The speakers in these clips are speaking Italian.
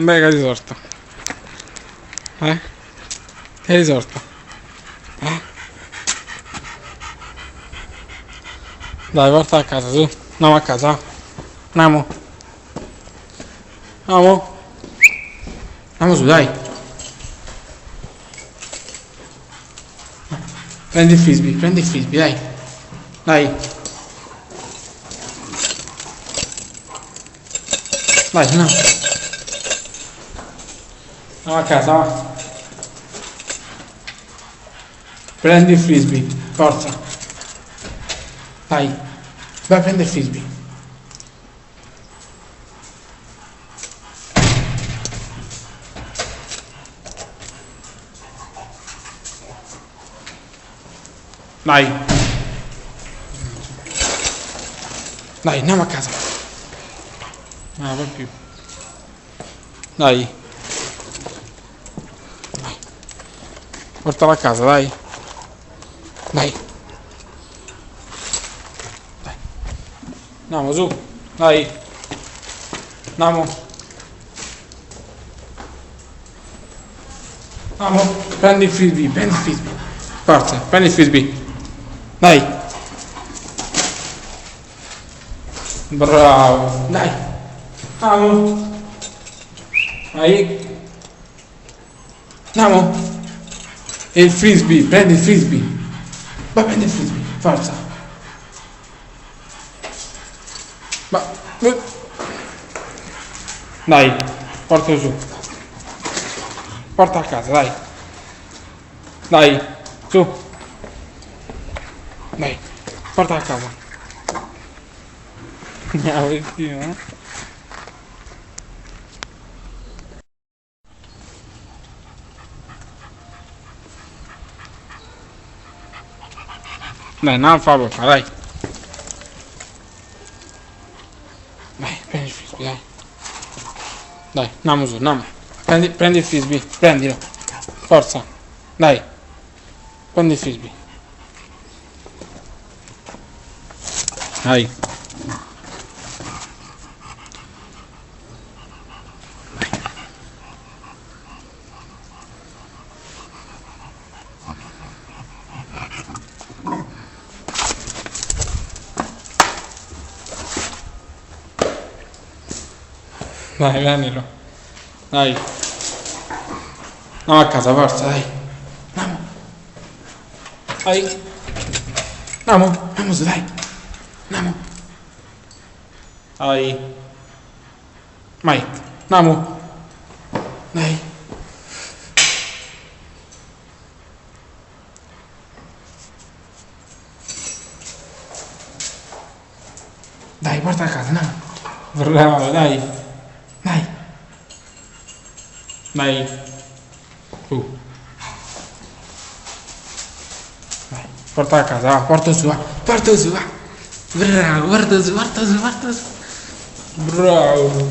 Beh, che risorto. Che risorto. Dai, porta a casa, su. Andiamo a casa. Andiamo. Andiamo. Andiamo su, dai. Prendi il frisbee, dai. Dai. Vai, no. Andiamo a casa, va. Prendi il frisbee, forza. Dai. Vai a prendere il frisbee. Dai. Dai, andiamo a casa. No, non più. Dai. Dai. Portala a casa, dai. Dai. Dai. Andiamo su. Dai. Andiamo. Andiamo. Prendi il frisbee, prendi il frisbee. Forza, prendi il frisbee. Dai. Bravo. Dai. Andiamo. Vai. Andiamo. E il frisbee, prendi il frisbee. Vai, prendi il frisbee. Forza. Ma. Dai. Portalo su. Porta a casa, dai. Dai. Su. Dai. Porta a casa. Andiamo, eh? Dai, non fa papà, dai. Dai, prendi il frisbee, dai. Dai, andiamo su, andiamo. Prendi il frisbee, prendilo. Forza. Dai. Prendi il frisbee. Dai. Dai, prendilo. Dai. Andiamo a casa, forza, dai. Andiamo. Dai. Andiamo. Andiamo su, dai. Andiamo. Dai. Vai. Andiamo. Dai. Dai, porta a casa, andiamo. Bravo, dai. Dai. Dai. Dai. Porta a casa, va. Porta su, va. Porta su, va. Bravo, porta su, porta su, porta su. Bravo.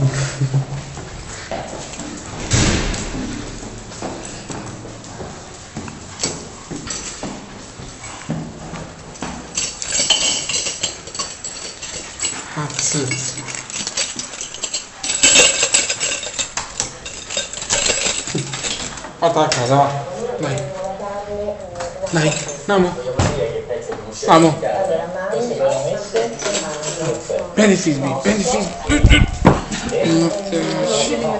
Cazzo. Porta a casa, va. Dai. Dai, andiamo. Andiamo. Prendi il frisbee, prendi il frisbee.